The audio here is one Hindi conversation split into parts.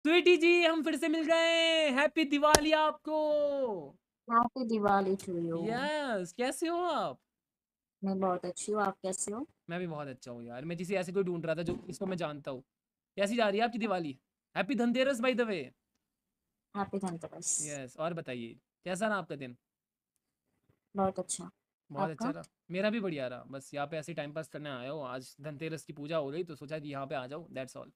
स्वीटी जी हम फिर से मिल गए। हैप्पी दिवाली आपको। Happy Diwali to you. Yes, कैसे हो आप? मैं बहुत अच्छी हूँ, आप कैसे हो? मैं भी बहुत अच्छा हूँ यार। मैं किसी ऐसे कोई ढूंढ रहा था जो इसको मैं जानता हूँ। कैसी जा रही है आपकी Diwali? Happy Dhanteras by the way. Happy Dhanteras. Yes, और बताइए कैसा रहा आपका दिन? बहुत अच्छा। बहुत अच्छा आपका? रहा। मेरा भी बढ़िया रहा। बस यहाँ पे ऐसे टाइम पास करने आया हो। आज धनतेरस की पूजा हो रही तो सोचा कि यहाँ पे आ जाओ, दैट्स ऑल।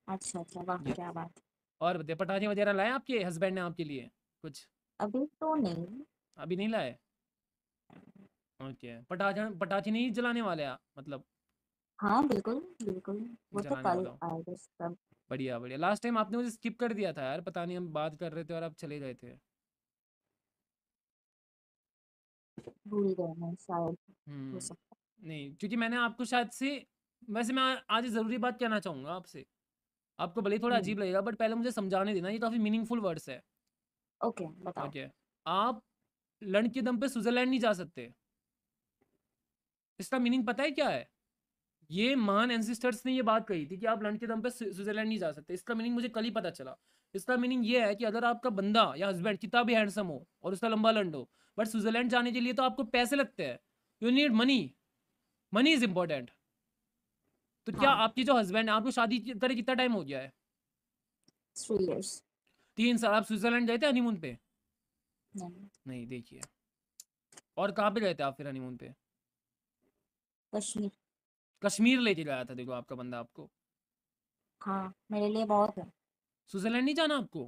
अच्छा अच्छा, वाह क्या बात। और बताइए, पटाखे वगैरह लाए आपके हस्बैंड ने आपके लिए कुछ? अभी तो नहीं। अभी नहीं लाए? ओके, पटाखे पटाखे नहीं जलाने वाले आप मतलब? हाँ बिल्कुल बिल्कुल। वो तो जलाने कल वाला हो। आएगा सब। बढ़िया बढ़िया। लास्ट टाइम आपने मुझे स्किप कर दिया था यार, पता नहीं हम बात कर रहे थे और आप चले गए थे। भूल गए मैं शायद। हो सकता। नहीं, क्योंकि मैंने आपको शायद से, वैसे मैं आज ज़रूरी बात कहना चाहूँगा आपसे। आपको भले ही थोड़ा हम्म। अजीब लगेगा बट पहले मुझे समझाने देना, ये काफ़ी मीनिंगफुल वर्ड्स है। ओके बताओ। ओके। आप लंच के दम पे स्विट्ज़रलैंड नहीं जा सकते। इसका मीनिंग पता है क्या है? ये महान एंसिस्टर्स ने ये बात कही थी कि आप लंच के दम पे स्विट्ज़रलैंड नहीं जा सकते। इसका मीनिंग मुझे कल ही पता चला। इसका मीनिंग ये है कि अगर आपका बंदा या हस्बैंड कितना भी हैंडसम हो और उसका लंबा लंड हो, बट स्विट्ज़रलैंड जाने के लिए तो आपको पैसे लगते हैं। You need money. Money is important. तो क्या हाँ। आपकी जो हस्बैंड है, आपको शादी करे कितना टाइम हो गया है? 3 years। 3 साल। आप स्विट्जरलैंड गए थे हनीमून पे? नहीं। नहीं, देखिए। और कहाँ पे गए थे आप फिर हनीमून पे? कश्मीर। कश्मीर लेके गया था देखो आपका बंदा आपको। हाँ मेरे लिए बहुत है। स्विट्जरलैंड नहीं जाना आपको?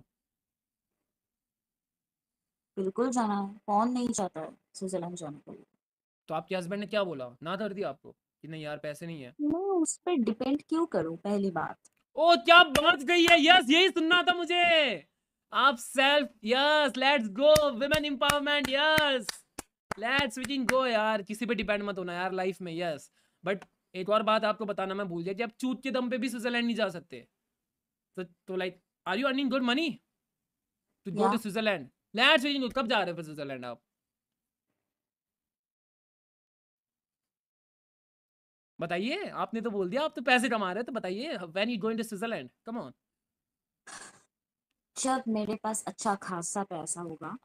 बिल्कुल जाना है, कौन नहीं चाहता है स्विट्जरलैंड जाने के लिए। तो आपके हस्बैंड ने क्या बोला, ना कर दिया आपको कि नहीं यार पैसे नहीं है? मैं उस पर डिपेंड क्यों करूँ पहली बात। ओ क्या बात गई है। यस, यही सुनना था मुझे। आप self, yes, let's go. Women empowerment, yes. Let's we go यार। किसी पे डिपेंड मत होना यार लाइफ में, यस। बट एक और बात आपको बताना मैं भूल गया कि आप चूत के दम पे भी स्विट्जरलैंड नहीं जा सकते। तो like, are you earning good money to go या to Switzerland? Let's we go. कब जा रहे हो फिर स्विट्जरलैंड आप? बताइए। आपने तो बोल दिया आप तो पैसे कमा रहे हैं, तो बताइए when you going to Switzerland, come on. जब मेरे पास अच्छा खासा पैसा होगा, हम्म।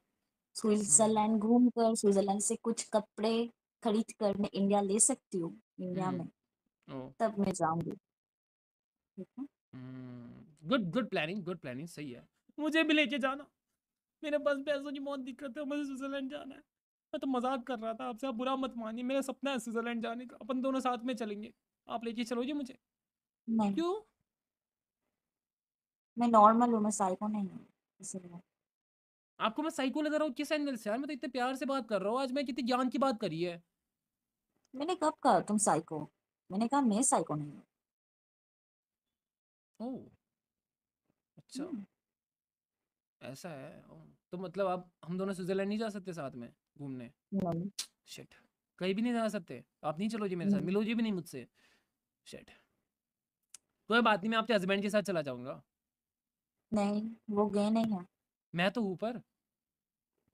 स्विट्जरलैंड घूम कर स्विट्जरलैंड से कुछ कपड़े खरीद कर मैं इंडिया ले सकती हूँ इंडिया में, हम्म। ओ। तब मैं जाऊंगी। ठीक है। Good good planning, good planning, सही है। मुझे भी लेके जाना। मेरे पास पैसों की बहुत दिक्कत है, मुझे स्विट्जरलैंड जाना है। मैं तो मजाक कर रहा था आपसे, आप बुरा मत मानिए। मेरा सपना है स्विट्जरलैंड जाने का। अपन दोनों साथ में चलेंगे। आप लेके चलोगे मुझे? नहीं, क्यों? मैं नॉर्मल हूँ, मैं साइको नहीं हूँ इसलिए। आपको मैं साइको लग रहा हूँ किस एंगल से यार? मैं तो इतने प्यार से बात कर रहा हूँ। आज मैं कितनी ज्ञान की बात करी है। मैंने कब कहा तुम साइको? मैंने कहा मैं साइको नहीं हूँ। ओह, अच्छा। हम्म, ऐसा है। ओह, तो मतलब आप, हम दोनों स्विट्जरलैंड नहीं जा सकते साथ में घूमने? नहीं शिट। कहीं भी नहीं जा सकते? आप नहीं चलोगे मेरे साथ, नहीं मिलोगे भी नहीं मुझसे? शिट। कोई बात नहीं, मैं आपके हस्बैंड के साथ चला जाऊंगा। नहीं, वो गए नहीं है। मैं तो ऊपर।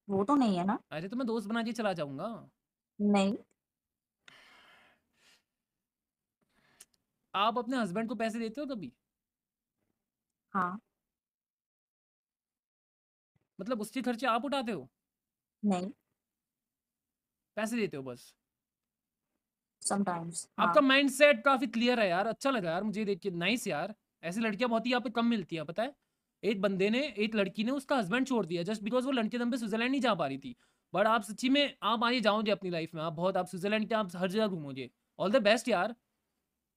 वो तो नहीं है ना। अरे तो मैं दोस्त बना के चला जाऊंगा। नहीं। आप अपने हस्बैंड को पैसे देते हो कभी? हाँ। मतलब उसके खर्चे आप उठाते हो? नहीं। पैसे देते हो बस? समटाइम्स हाँ। आपका माइंड सेट काफी क्लियर है यार। अच्छा लगा यार मुझे देख के, नाइस यार। ऐसी लड़कियां बहुत ही यहाँ पे कम मिलती हैं, पता है। एक बंदे ने, एक लड़की ने उसका हस्बैंड छोड़ दिया जस्ट बिकॉज वो लड़के दम पे स्विट्जरलैंड नहीं जा पा रही थी। बट आप सच्ची में, आप आगे जाओगे अपनी लाइफ में। आप बहुत, आप स्विट्जरलैंड के, आप हर जगह घूमोगे। ऑल द बेस्ट यार।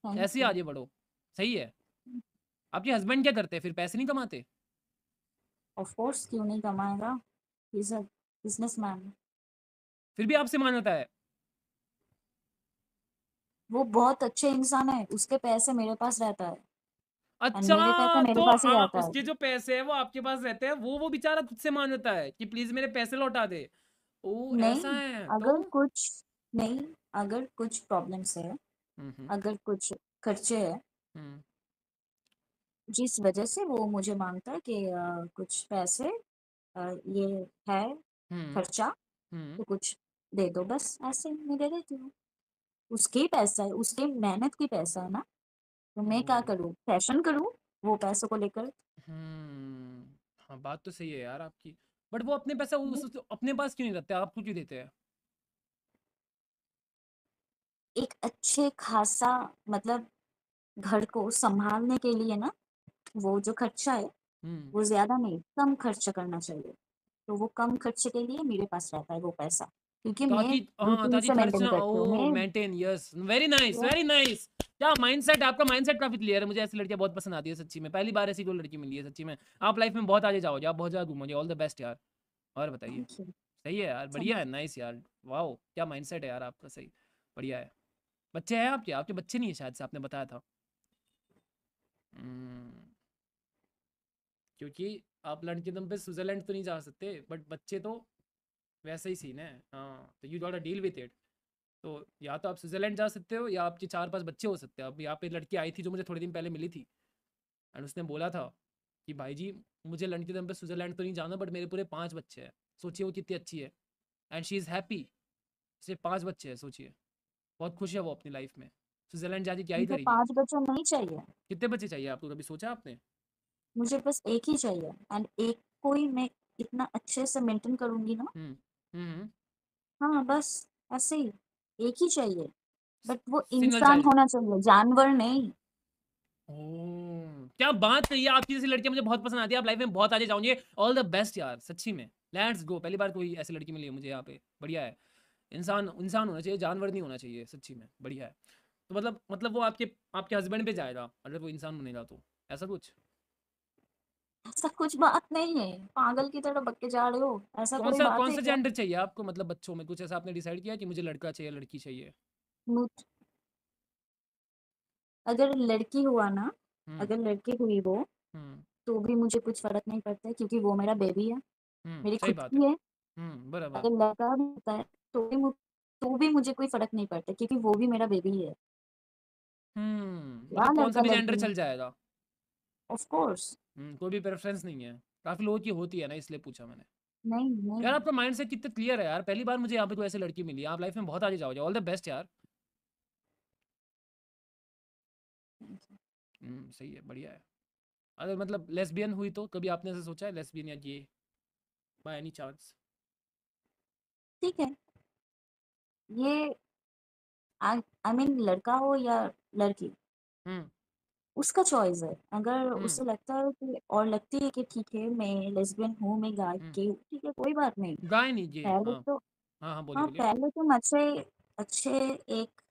थैंक ऐसे ही यू। आगे बढ़ो। सही है। आपके हस्बैंड क्या करते हैं फिर, पैसे नहीं कमाते? ऑफ कोर्स क्यों नहीं कमाएगा, ही इज अ बिजनेसमैन। फिर भी आपसे मान्यता है? वो बहुत अच्छे इंसान है, उसके पैसे मेरे पास रहता है। और अच्छा। मेरे पैसे मेरे तो पास ही रहता है। उसके जो पैसे है वो आपके पास रहते हैं, वो बेचारा तुझसे मांगता है कि प्लीज मेरे पैसे लौटा दे। ओ नहीं। ऐसा है तो? अगर कुछ नहीं, अगर कुछ प्रॉब्लम्स है, हम्म। अगर कुछ खर्चे है हम्म। जिस वजह से वो मुझे मांगता है कि कुछ पैसे, ये है हम्म। खर्चा, हम्म। तो कुछ दे दो, बस ऐसे मैं दे देती हूँ। उसके ही पैसा है, उसके मेहनत की पैसा है ना। तो मैं क्या ओ। करूँ, फैशन करूँ वो पैसों को लेकर? हाँ बात तो सही है यार आपकी। बट वो अपने पैसा अपने पास क्यों नहीं रखते, आपको क्यों देते हैं? एक अच्छे खासा मतलब घर को संभालने के लिए ना, वो जो खर्चा है, हम्म। वो ज़्यादा नहीं, कम खर्च करना चाहिए। तो वो कम खर्चे के लिए मेरे पास रहता है वो पैसा, क्योंकि मैं ताकि हाँ, रूटीन ताकि से खर्च मेंटेन ना करती हूँ। ओ मैं मेंटेन, यस वेरी नाइस ये वेरी नाइस। क्या माइंडसेट, आपका माइंडसेट काफी क्लियर है। मुझे ऐसी लड़कियां बहुत पसंद आती है सच्ची में, पहली बार ऐसी कोई लड़की मिली है सच्ची में। आप लाइफ में बहुत आगे जाओगे, आप बहुत ज्यादा घूमोगे, ऑल द बेस्ट यार। और बताइए। Thank you. सही है यार, बढ़िया है, नाइस यार। वाओ क्या माइंडसेट है यार आपका, सही, बढ़िया है। बच्चे हैं आपके? आपके बच्चे नहीं है शायद से, आपने बताया था। हम्म, क्योंकि आप लड़के दम पे स्विट्जरलैंड तो नहीं जा सकते, बट बच्चे तो वैसा ही सीन है। हाँ तो you got deal with it. तो या तो आप स्विट्जरलैंड जा सकते हो, या आपके 4-5 बच्चे हो सकते हैं। अब यहाँ पे लड़की आई थी जो मुझे थोड़े दिन पहले मिली थी, एंड उसने बोला था कि भाई जी, मुझे लड़की दम पे स्विट्जरलैंड तो नहीं जाना, बट मेरे पूरे 5 बच्चे हैं। सोचिए वो कितनी अच्छी है, एंड शी इज़ हैप्पी। सिर्फ 5 बच्चे हैं, सोचिए। बहुत खुश है वो अपनी लाइफ में। स्विट्जरलैंड जाके क्या ही मुझे करेगी? 5 बच्चे नहीं चाहिए, कितने बच्चे चाहिए आपको, कभी सोचा आपने? मुझे बस 1 ही चाहिए, एंड एक को ही मैं इतना अच्छे से मेंटेन करूँगी ना। हम्म। हम्म। हाँ, बस ऐसे ही, 1 ही चाहिए, बट वो सिंगल इंसान चाइल्ड। होना चाहिए, जानवर नहीं। ओह क्या बात कही है, आपकी जैसी लड़कियां मुझे बहुत पसंद आती है। आप लाइफ में बहुत आगे जाओगे, ऑल द बेस्ट यार सच्ची में। लेट्स गो, पहली बार कोई ऐसी लड़की मिली है मुझे यहाँ पे, बढ़िया है। इंसान इंसान होना चाहिए, जानवर नहीं होना चाहिए, सच्ची में बढ़िया है। तो मतलब वो आपके आपके हस्बैंड पे जाएगा अगर वो इंसान बनेगा तो, ऐसा कुछ? ऐसा कुछ बात नहीं है, पागल की तरह बक के जा रहे हो, ऐसा कोई बात कौन है सा क्या? जेंडर चाहिए आपको, मतलब बच्चों में कुछ ऐसा आपने डिसाइड किया कि मुझे लड़का चाहिए लड़की चाहिए? मुझ अगर लड़की हुआ ना, हम्म। अगर लड़की हुई वो, हम्म। तो भी मुझे कुछ फ़र्क नहीं पड़ता है, क्योंकि वो मेरा बेबी है, मेरी सही खुद बात है। की है। बराबर। अगर लड़का भी होता है, तो भी मुझे कोई फ़र्क नहीं पड़ता, क्योंकि वो भी मेरा बेबी है। क्या मतलब कौन सा भी जेंडर लड़का-लड़की में, चल जाएगा? Of course. कोई भी प्रेफरेंस नहीं है? काफी लोगों की होती है ना, इसलिए पूछा मैंने। नहीं, नहीं। यार आपका माइंड सेट कितना क्लियर है यार, पहली बार मुझे यहाँ पे कोई ऐसी लड़की मिली है। आप लाइफ में बहुत आगे जाओगे, ऑल द बेस्ट यार। सही है, बढ़िया है। अगर मतलब लेस्बियन हुई तो कभी आपने ऐसा सोचा है, लेस्बियन या गे, बाय एनी चांस? ठीक है, ये आई आई मीन लड़का हो या लड़की, हम्म। उसका चॉइस है। अगर हम्म। उसे लगता है कि, और लगती है कि ठीक है, मैं लेस्बियन हूँ, मैं गाय हम्म। गे हूँ, ठीक है, कोई बात नहीं। गाय नहीं, गे, पहले हाँ। तो हाँ हाँ, बोलिए हाँ, बोलिए। पहले तुम अच्छे अच्छे एक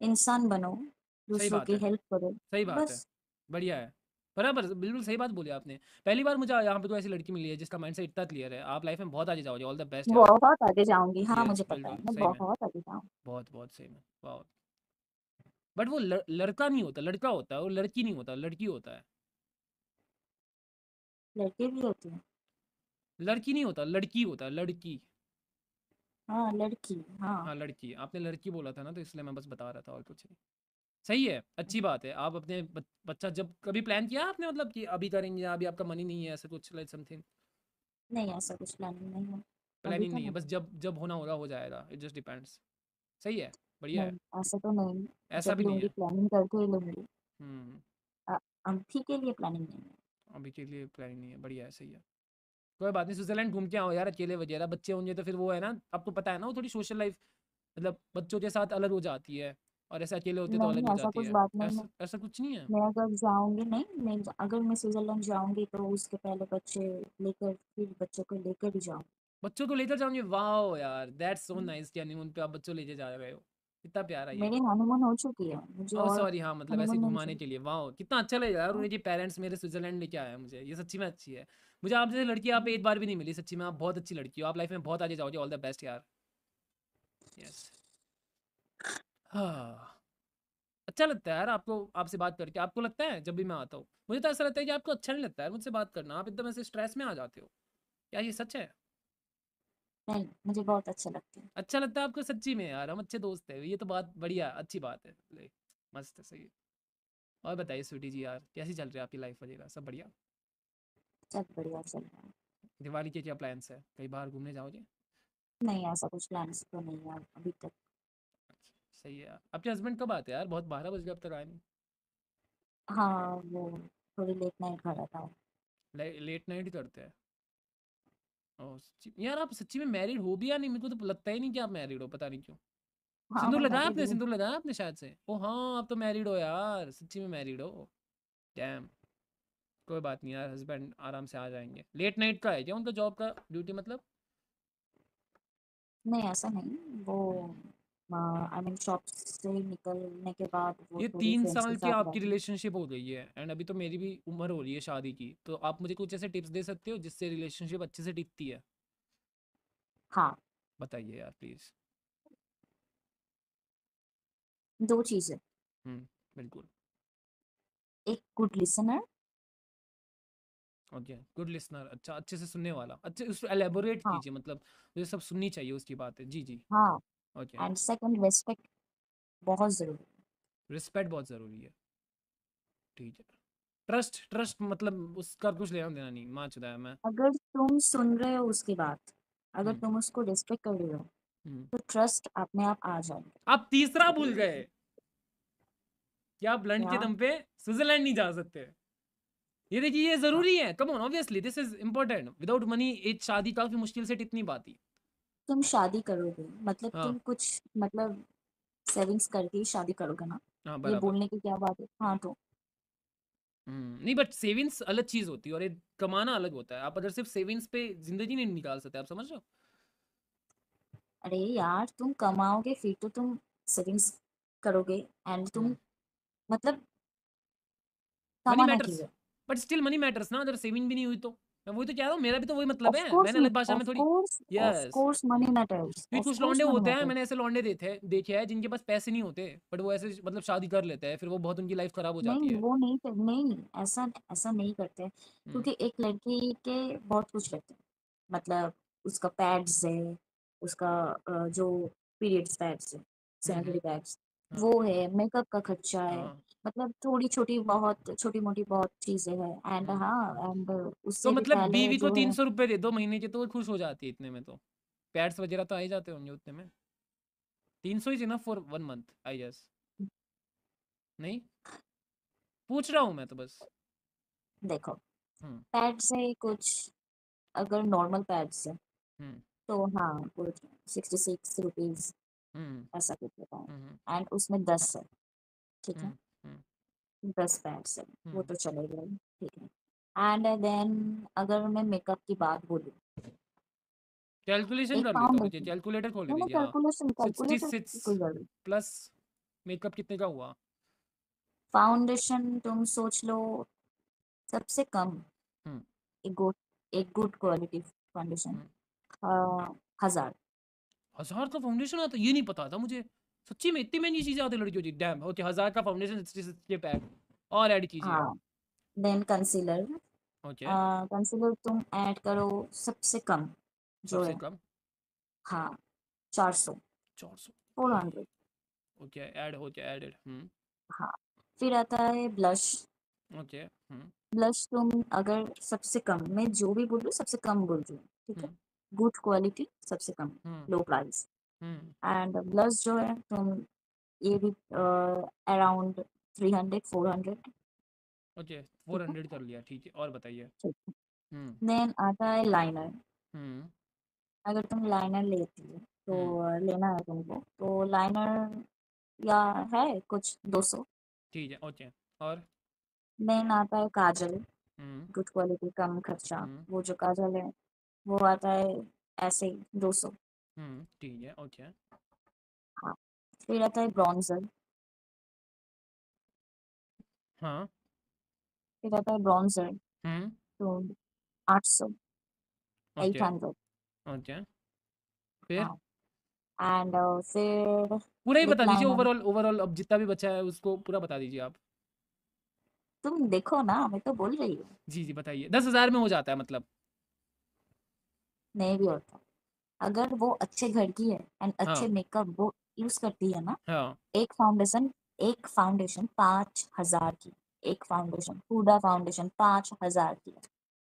इंसान बनो, सही दूसरों बात की है। हेल्प करो, सही बात है। बस। बढ़िया है। बराबर, बिल्कुल सही बात बोली आपने। पहली बार मुझे यहाँ पे कोई ऐसी लड़की मिली है जिसका माइंड सेट इतना क्लियर है। आप लाइफ में बहुत आगे जाओगे, ऑल द बेस्ट यार। बहुत आगे जाऊँगी, हाँ, यस मुझे पता है, बिल्कुल मैं सही में। बहुत आगे जाऊँगी। बहुत बहुत सही में, वाह। बट वो लड़का नहीं होता, लड़का होता है। वो लड़की नहीं होता, लड़की होता है। लड़के भी होती हैं। लड़की नहीं होता, लड़की होता है, लड़की। हाँ, लड़की, हाँ। हाँ लड़की, आपने लड़की बोला था ना, तो इसलिए मैं बस बता रहा था, और कुछ नहीं। सही है, अच्छी बात है। आप अपने बच्चा जब कभी प्लान किया आपने, मतलब कि अभी करेंगे या अभी आपका मनी नहीं है, ऐसा कुछ लाइक समथिंग? नहीं, ऐसा कुछ प्लानिंग नहीं है, अभी प्लानिंग तो नहीं है, नहीं। बस जब जब होना होगा हो जाएगा, इट जस्ट डिपेंड्स। सही है, बढ़िया है। नहीं, ऐसा तो नहीं, ऐसा जब भी नहीं लूँगी है। प्लानिंग करके ही लूँगी। हम्म। अ, अभी के लिए प्लानिंग नहीं है। अभी के लिए प्लानिंग नहीं है, बढ़िया है, सही है। कोई बात नहीं, स्विट्जरलैंड घूम के आओ यार, अकेले वगैरह। बच्चे होंगे तो फिर वो है ना, आपको पता है ना, वो थोड़ी सोशल लाइफ मतलब बच्चों के साथ अलग हो जाती है, और ऐसे अकेले होते तो अलग नहीं, हो ऐसा जाती कुछ है। बात नहीं है। ऐसा ऐसा कुछ नहीं है। मैं अगर जाऊँगी नहीं, अगर मैं स्विट्ज़रलैंड जाऊँगी तो उसके पहले बच्चे लेकर, फिर बच्चों को लेकर ही जाऊँगी। बच्चों को लेकर जाओगे, वाह यार, दैट्स सो नाइस कि हनीमून पे आप बच्चों लेके जा रहे हो। कितना प्यारा ये। मेरी हनीमून हो चुकी है, मुझे ओह और सॉरी, हाँ मतलब ऐसे हनीमून नहीं घुमाने चाहिए। के लिए, वाह कितना अच्छा लगेगा यार, हाँ, उनके पेरेंट्स मेरे स्विट्जरलैंड लेके आया है मुझे, ये सच्ची में अच्छी है। मुझे आप जैसे लड़की आप एक बार भी नहीं मिली सच्ची में, आप बहुत अच्छी लड़की हो। आप लाइफ में बहुत आगे जाओगे, ऑल द बेस्ट यार। यस। हाँ। अच्छा लगता है यार आपको, आपसे बात करके। आपको लगता है जब भी मैं आता हूँ, मुझे तो ऐसा लगता है कि आपको अच्छा नहीं लगता है मुझसे बात करना, आप एकदम ऐसे स्ट्रेस में आ जाते हो। क्या ये सच है? नहीं, मुझे बहुत अच्छा लगता है। अच्छा लगता है आपको सच्ची में यार, हम अच्छे दोस्त हैं, ये तो बात बढ़िया अच्छी बात है। मस्त है, सही है। और बताइए स्वीटी जी यार, कैसी चल रही है आपकी लाइफ वगैरह, सब बढ़िया? सब बढ़िया चल रहा है। दिवाली के क्या प्लान्स है, कहीं बाहर घूमने जाओगे? नहीं, ऐसा कुछ प्लान्स तो नहीं है अभी तक। अच्छा, सही है यार। आपके हस्बैंड कब आते हैं यार, बहुत 12 बज गए अब तक आए नहीं। हाँ, वो थोड़ी लेट नाइट घर आता है। लेट नाइट ही करते हैं। ओह सच्ची यार, आप सच्ची में मैरिड हो भी या नहीं? मेरे को तो लगता ही नहीं कि आप मैरिड हो, पता नहीं क्यों। हाँ, सिंदूर मैं लगाया मैरिड आपने? हूँ। सिंदूर लगाया आपने शायद से। ओ हाँ, आप तो मैरिड हो यार, सच्ची में मैरिड हो। डैम। कोई बात नहीं यार, हस्बैंड आराम से आ जाएंगे। लेट नाइट का है क्या उनका जॉब का ड्यूटी मतलब? नहीं, ऐसा नहीं। वो हम्म। आई मीन शॉप से निकलने के बाद वो ये थोड़ी 3 फ्रेंड्स के साल की साथ आपकी रहते हैं। रिलेशनशिप हो गई है एंड अभी तो मेरी भी उम्र हो रही है शादी की, तो आप मुझे कुछ ऐसे टिप्स दे सकते हो जिससे रिलेशनशिप अच्छे से टिकती है? हाँ, बताइए यार प्लीज। 2 चीज़ें। बिल्कुल। एक good listener. Okay, good listener, अच्छा अच्छे से सुनने वाला, अच्छे उसको एलेबोरेट हाँ, कीजिए, मतलब मुझे सब सुननी चाहिए उसकी बातें। जी जी। हाँ। ओके। एंड सेकंड, रिस्पेक्ट बहुत ज़रूरी है। रिस्पेक्ट बहुत ज़रूरी है। ठीक है। ट्रस्ट, ट्रस्ट मतलब उसका कुछ लेना देना नहीं, माँ चुदा है मैं। अगर तुम सुन रहे हो उसकी बात, अगर हम्म। तुम उसको रिस्पेक्ट कर रहे हो, हम्म। तो ट्रस्ट अपने आप आ जाएगा। आप तीसरा भूल गए कि आप लंड के क्या? दम पे स्विट्जरलैंड नहीं जा सकते। ये देखिए, ये हाँ, जरूरी है, come on, obviously this is important. Without money एक शादी काफी मुश्किल से टिक नहीं पाती। तुम शादी करोगे मतलब हाँ। तुम कुछ मतलब सेविंग्स करके ही शादी करोगे ना। हाँ ये बराबर। बोलने की क्या बात है? हाँ, तो नहीं बट सेविंग्स अलग चीज होती है और ये कमाना अलग होता है। आप अगर सिर्फ सेविंग्स पे जिंदगी नहीं निकाल सकते, आप समझ रहे हो? अरे यार, तुम कमाओगे फिर तो तुम सेविंग्स करोगे। एंड तुम मतलब मनी कमाना मैटर्स, क्यों है? बट स्टिल मनी मैटर्स ना, अगर सेविंग भी नहीं हुई तो। मैं वही तो कह रहा हूँ, मेरा भी तो वही मतलब ऑफ है, कोर्स, मैंने अलग भाषा में ऑफ थोड़ी। Course, of yes. Course money matters, क्योंकि ऑफ कुछ लौंडे कोर्स मनी होते हैं, मैटर्स। मैंने ऐसे लौंडे देखे हैं जिनके पास पैसे नहीं होते, बट वो ऐसे मतलब शादी कर लेते हैं, फिर वो बहुत उनकी लाइफ खराब हो नहीं, जाती है। वो नहीं नहीं, ऐसा ऐसा नहीं करते। हम्म। क्योंकि एक लड़की के बहुत कुछ लगते हैं। मतलब उसका पैड्स है, उसका जो पीरियड्स पैड्स है, हम्म। सैनिटरी पैड्स, हाँ। वो है, मेकअप का खर्चा है। हाँ। मतलब थोड़ी छोटी बहुत छोटी मोटी बहुत चीजें हैं। एंड हम्म। हाँ, एंड तो उससे भी मतलब पहले बीवी को जो है। 300 रुपये दे दो महीने के, तो वो खुश हो जाती है इतने में तो। पैड्स वगैरह तो आ ही जाते होंगे उतने में। 300 is enough for 1 month I guess. नहीं, पूछ रहा हूँ मैं तो बस। देखो, हम्म। पैड्स है कुछ, अगर नॉर्मल पैड्स है हम्म। तो हाँ कुछ 66 रुपीज हम्म। ऐसा कुछ होता हम्म। है। एंड उसमें 10 है। ठीक है, हम्म। हम्म। 10 पैड्स है। वो हम्म। तो चलेगा ही, ठीक है। एंड देन अगर मैं मेकअप की बात बोलूँ, कैलकुलेशन एक कर लेता हूँ, रुकिए फाउंडेशन। कैलकुलेटर खोल नहीं, दीजिए। हाँ। कैलकुलेशन सिक्सटी कैलकुलेटर सिक्स की कोई जरूरत। प्लस मेकअप कितने का हुआ? फाउंडेशन तुम सोच लो, सबसे कम हम्म। एक गुड क्वालिटी फाउंडेशन हम्म। 1000। 1000 का फाउंडेशन आता है? ये नहीं पता था मुझे। सच्ची में इतनी महंगी चीजें आती है लड़कियों की? डैम। ओके, 1000 का फाउंडेशन, 66 के पैक और ऐड कीजिए। हाँ, देन कंसीलर। ओके। कंसीलर तुम ऐड करो सबसे कम जो सबसे है। कम हाँ, 400, 400। 400। ओके, ऐड हो गया, एडेड। हाँ, फिर आता है ब्लश। ओके। ब्लश तुम अगर सबसे कम, मैं जो भी बोल रही हूँ सबसे कम बोल रही हूँ, ठीक है। हम्म। गुड क्वालिटी सबसे कम, hmm. Low price. Hmm. And blush जो है तुम ये भी अराउंड 300, 400। ओके, ठीक फोर है, हंड्रेड कर लिया, ठीक है, और बताइए। ठीक है। हम्म। देन आता है लाइनर। हम्म। अगर तुम लाइनर लेती हो तो हम्म। लेना है तुमको तो लाइनर या है कुछ 200। ठीक है, ओके। और? देन आता है काजल। हम्म। गुड क्वालिटी कम खर्चा, हम्म। वो जो काजल है वो आता है ऐसे ही 200। ठीक है, ओके। हाँ, फिर आता है ब्रॉन्जर। हाँ। फिर आता है ब्रॉन्जर हम्म। तो 800, एट ओके। Hundred okay. फिर? हाँ, एंड फिर पूरा ही लिप बता दीजिए, लाइनर। ओवरऑल ओवरऑल अब जितना भी बचा है उसको पूरा बता दीजिए आप। तुम देखो ना, मैं तो बोल रही हूँ। जी जी बताइए, 10,000 में हो जाता है मतलब? नहीं भी होता, अगर वो अच्छे घर की है एंड अच्छे हाँ। मेकअप वो यूज करती है ना। हाँ। एक फाउंडेशन एक फाउंडेशन 5,000 की। एक फाउंडेशन, हुडा फाउंडेशन 5,000 की।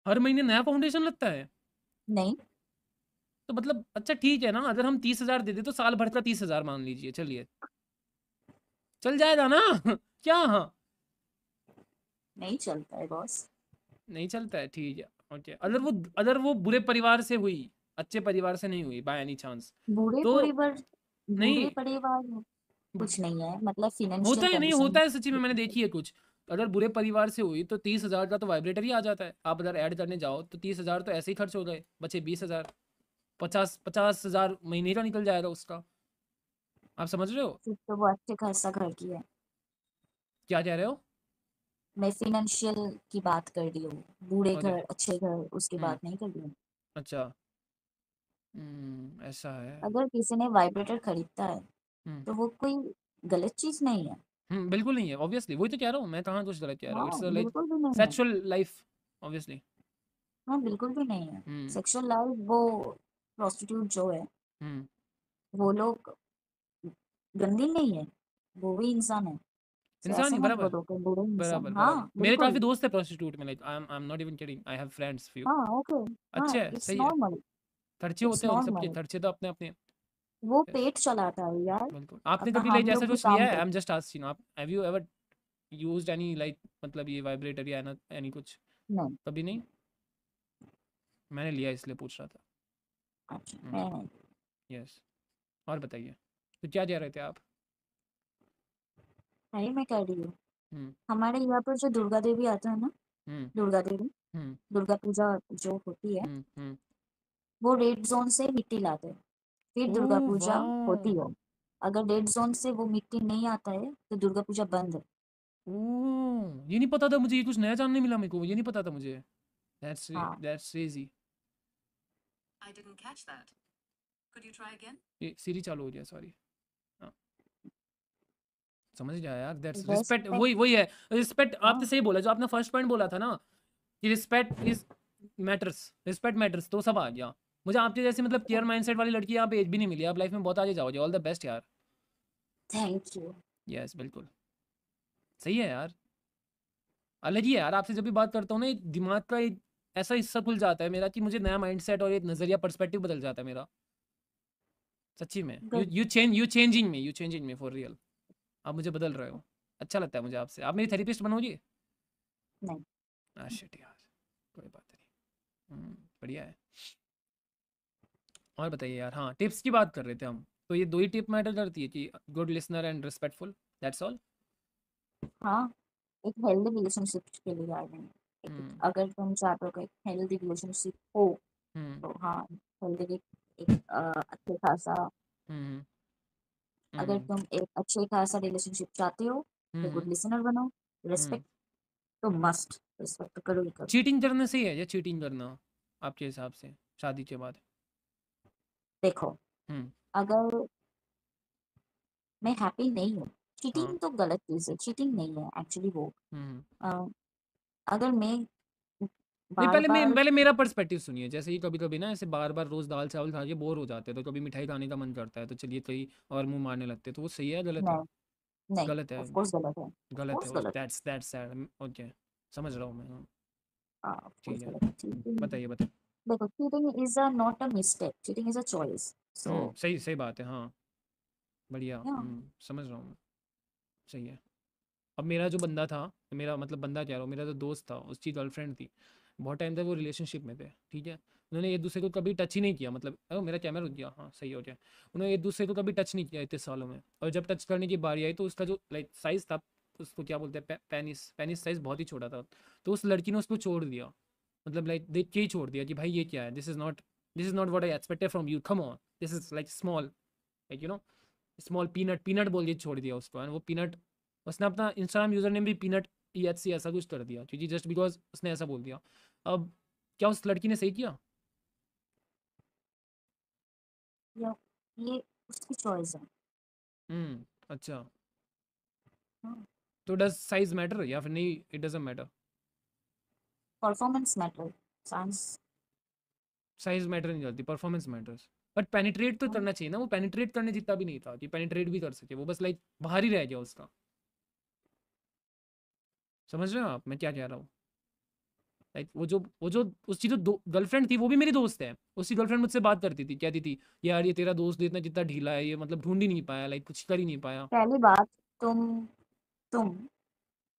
हर महीने नया फाउंडेशन लगता है? नहीं, तो मतलब अच्छा ठीक है ना, अगर हम 30,000 दे दे तो साल भर का 30,000 मान लीजिए, चलिए चल जाएगा ना? क्या? हाँ। नहीं चलता है बॉस। नहीं चलता है, ठीक है, ओके। अगर वो बुरे परिवार से हुई, अच्छे परिवार से नहीं हुई बाय एनी चांस, बूढ़े तो परिवार, बूढ़े नहीं, परिवार में कुछ नहीं है, मतलब होता फाइनेंशियल है, नहीं कंडीशन। होता है सच्ची में, मैंने देखी है कुछ। अगर बुरे परिवार से हुई तो 30,000 का तो वाइब्रेटर ही आ जाता है। आप अगर ऐड करने जाओ तो 30,000 तो ऐसे ही खर्च हो गए, बचे 20,000। 50,000 महीने का निकल जाएगा उसका। आप समझ रहे हो फिर तो वो अच्छे खासा घर की है। क्या कह रहे हो? मैं फाइनेंशियल की बात कर रही हूँ, बूढ़े ओके। घर अच्छे घर उसकी हम्म। बात नहीं कर रही हूँ। अच्छा। ऐसा है। अगर किसी ने वाइब्रेटर खरीदता है हम्म। तो वो कोई गलत चीज नहीं है। बिल्कुल नहीं है, ऑब्वियसली, वही तो कह रहा हूँ मैं, कहाँ कुछ गलत कह रहा हूँ, हाँ इट्स लाइक बिल्कुल भी नहीं है। Sexual life, obviously. हाँ बिल्कुल भी नहीं है। हम्म। सेक्सुअल लाइफ वो प्रोस्टिट्यूट जो है, हम्म। वो लोग गंदी नहीं है, वो भी इंसान है। तो इंसान ऐसे ही, मत बराबर। बोलो कि बूढ़े इंसान। बराबर, हाँ बराबर, मेरे काफी बिल्कुल। दोस्त है प्रोस्टिट्यूट में, like I am not even kidding, I have friends few. हाँ ओके। हाँ अच्छे है, इट्स सही है। नॉर्मल। खर्चे इट्स होते हैं उन सबके, नॉर्मल। खर्चे तो अपने अपने। वो यस, पेट चलाता है यार। बिल्कुल। आपने अपना कभी लाइक हम ऐसा लोग भी कुछ लिया काम है? आई एम करते जस्ट आस्किंग, आप have you ever used any like, मतलब ये वाइब्रेटर या एनी कुछ? हैं। नहीं। कभी नहीं? मैंने लिया इसलिए पूछ रहा था। अच्छा हम्म। नहीं। यस। और बताइए, तो क्या कह रहे थे आप? नहीं मैं कह रही हूँ, हम्म। हमारे यहाँ पर जो दुर्गा देवी आता है ना, हम्म। दुर्गा देवी, हम्म। दुर्गा पूजा जो होती है, हम्म। हम्म। वो रेड जोन से मिट्टी लाते हैं, फिर दुर्गा ओह पूजा वाह। होती है। अगर रेड जोन से वो मिट्टी नहीं आता है तो दुर्गा पूजा बंद है। ओह, ये नहीं पता था मुझे, ये कुछ नया जानने मिला मेरे को, ये नहीं पता था मुझे। हाँ दैट्स क्रेजी। ये सीरी चालू हो गया, सॉरी। हाँ, समझ गया यार, दैट्स रिस्पेक्ट, रेस्पेक्ट। वही वही है। रिस्पेक्ट, आपने हाँ सही बोला, जो आपने फर्स्ट पॉइंट बोला था ना, कि respect is matters, respect matters, तो सब आ गया। मुझे आपके जैसे मतलब केयर माइंडसेट वाली लड़की यहाँ पे एक भी नहीं मिली, आप लाइफ में बहुत आगे जाओगे, ऑल द बेस्ट यार। Thank you. यस, बिल्कुल सही है यार। अलग ही है यार, आपसे जब भी बात करता हूँ ना, एक दिमाग का एक ऐसा हिस्सा खुल जाता है मेरा, कि मुझे नया माइंडसेट और एक नजरिया, पर्सपेक्टिव बदल जाता है मेरा, सच्ची में। Good. You changing me for real. आप मुझे बदल रहे हो। अच्छा लगता है मुझे आपसे, आप मेरी थेरेपिस्ट बनोगी? नहीं। शिट यार, कोई बात नहीं। बढ़िया है। और बताइए यार, हाँ, टिप्स की बात कर रहे थे हम, तो ये दो ही टिप मैटर करती है, कि good listener and respectful, that's all. हाँ एक हेल्दी रिलेशनशिप के लिए आ रहे हैं। हम्म। अगर तुम चाहते हो कि एक हेल्दी रिलेशनशिप हो, हम्म। तो हाँ हेल्दी एक अच्छे खासा, हम्म। अगर हम्म। तुम एक अच्छे खासा रिलेशनशिप चाहते हो तो हम्म। गुड लिसनर बनो। हम्म। रिस्पेक्ट तो मस्ट, रिस्पेक्ट तो करो ही करो। चीटिंग करने से ही है, या चीटिंग करना आपके हिसाब से शादी के बाद? देखो, हम्म। अगर मैं हैप्पी नहीं हूँ, हाँ। चीटिंग तो गलत चीज़ है, चीटिंग नहीं है एक्चुअली वो। हम्म। अ, अगर मैं नहीं, बार बार, पहले मेरा पर्सपेक्टिव सुनिए। जैसे कि कभी कभी ना, ऐसे बार बार रोज दाल चावल खा के बोर हो जाते हैं, तो कभी मिठाई खाने का मन करता है, तो चलिए कहीं और मुंह मारने लगते हैं, तो वो सही है, गलत है? नहीं नहीं, गलत है। ऑफ कोर्स गलत है, ऑफ गलत है, कोर्स गलत है। That's sad, okay. समझ रहा हूँ मैं, हाँ। हाँ ऑफ ठीक कोर्स है, गलत है। चीटिंग, बताइए बताइए। देखो cheating is a not a mistake, cheating is a choice. So सही सही बात है, हाँ। बढ़िया, या समझ रहा हूँ मैं। सही है। अब मेरा जो बंदा था, मेरा मतलब बंदा कह रहा हूँ, मेरा जो दोस्त था, उसकी गर्लफ्रेंड थी, बहुत टाइम तक वो रिलेशनशिप में थे, ठीक है। उन्होंने एक दूसरे को कभी टच ही नहीं किया, मतलब मेरा कैमरा रुक गया, हाँ सही हो गया। उन्होंने एक दूसरे को कभी टच नहीं किया इतने सालों में, और जब टच करने की बारी आई तो उसका जो लाइक साइज़ था, उसको क्या बोलते हैं, पेनिस, पेनिस साइज़ बहुत ही छोटा था। तो उस लड़की ने उसको छोड़ दिया, मतलब लाइक देख के ही छोड़ दिया, कि भाई ये क्या है, this is not what I expected from you, come on, this is like small, like small peanut, peanut बोल के छोड़ दिया उसको, एंड वो पीनट, उसने अपना इंस्टाग्राम यूजर नेम भी पीनट EHC ऐसा कुछ कर दिया, क्योंकि जस्ट बिकॉज उसने ऐसा बोल दिया। अब क्या उस लड़की ने सही किया? या ये उसकी चॉइस है। अच्छा। हाँ, तो डज साइज मैटर या फिर नहीं, it doesn't matter? Performance matter, science. Size matter नहीं करती, परफॉर्मेंस मैटर्स। बट पेनिट्रेट तो करना चाहिए ना, वो पेनिट्रेट करने जितना भी नहीं था कि पेनिट्रेट भी कर सके, वो बस लाइक बाहर ही रह गया उसका। समझ रहे हो आप मैं क्या कह रहा हूँ? लाइक वो जो उसकी जो गर्लफ्रेंड थी, वो भी मेरी दोस्त है। उसकी गर्लफ्रेंड मुझसे बात करती थी, कहती थी, यार ये तेरा दोस्त इतना जितना ढीला है, ये मतलब ढूंढ ही नहीं पाया, लाइक कुछ कर ही नहीं पाया। पहली बात, तुम तुम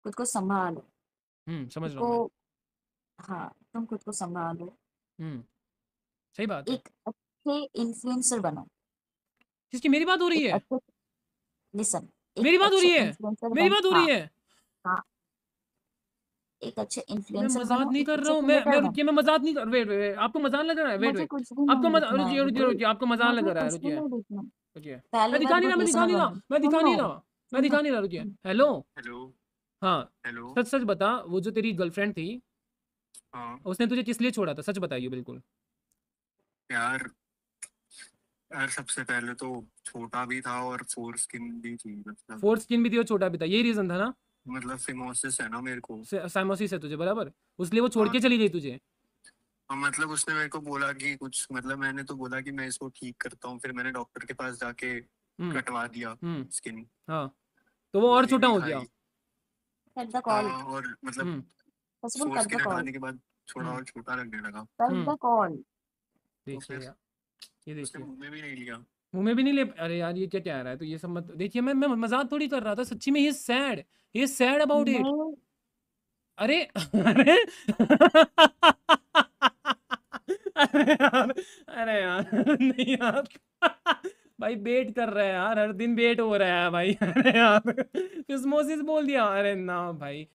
खुद को संभालो, समझ खुद रहा हूँ को मैं। हाँ, तुम खुद को सँभालो, सही बात है। एक अच्छे इन्फ्लुएंसर बनो, किसकी, मेरी बात हो रही एक है? अच्छे लिसन एक मेरी बात हो अच्छे रही है? इन्फ्लुएंसर मेरी बन बात हो रही हाँ, है? हाँ, एक अच्छे मैं इन्फ्लुएंसर मज़ाक बनो, नहीं एक कर रहा अच्छे हूँ। मैं क्रिएटर बनो। रुकिए, मैं मज़ाक नहीं कर, वेट, वेट, आपको मज़ाक लग रहा है? वेट, मुझे वेट। कुछ भी आपको नहीं मज़ा दिखना है रुकिए, रुकिए, रुद्र, रुकिए, आपको मज़ाक लग मुझे रहा है, कुछ भी रुकिए, नहीं दिखना। रुकिए। मैं पहली बात दिखा नहीं रहा, बहुत मैं दिखा लिसनर नहीं रहा, बनो। मैं दिखा सुनो, नहीं रहा, मैं सुनो, दिखा नहीं रहा, रुकिए। हेलो? हेलो। हाँ, हेलो। सच-सच बता, वो जो तेरी गर्लफ्रेंड थी, हाँ उसने तुझे किस लिए छोड़ा था? सच बताइए बिल्कुल। यार, यार सबसे पहले तो छोटा भी था और फोर स्किन भी थी, मतलब फोर स्किन भी थी और छोटा भी था, यही रीज़न था ना? फिमोसिस है ना मेरे को। साइमोसिस है तुझे, बराबर? इसलिए वो छोड़ हाँ, के चली गई तुझे? मतलब उसने मेरे को बोला कि कुछ, मतलब मैंने तो बोला कि मैं इसको ठीक करता हूँ, फिर मैंने डॉक्टर के पास जाके हुँ, कटवा दिया हुँ, स्किन। हाँ। तो वो और गोली छोटा भी हो गया? खाई। Cut the call. हाँ, और मतलब हुँ, first of all four cut the skin call, हटाने के बाद थोड़ा हुँ, और छोटा लगने लगा। कट हुँ। The call. तो देखिए फिर यार, ये उसने देखिए। मुंह में भी नहीं लिया। मुँह में भी नहीं ले, अरे यार ये क्या कह रहा है? तो ये सब मत देखिए, मैं मज़ाक थोड़ी कर रहा था, सच्ची में he is sad about it. नहीं, अरे! अरे! अरे यार! अरे यार! नहीं यार। भाई वेट कर रहा है यार, हर दिन वेट हो रहा है भाई। अरे यार! ऑस्मोसिस बोल दिया। अरे ना भाई।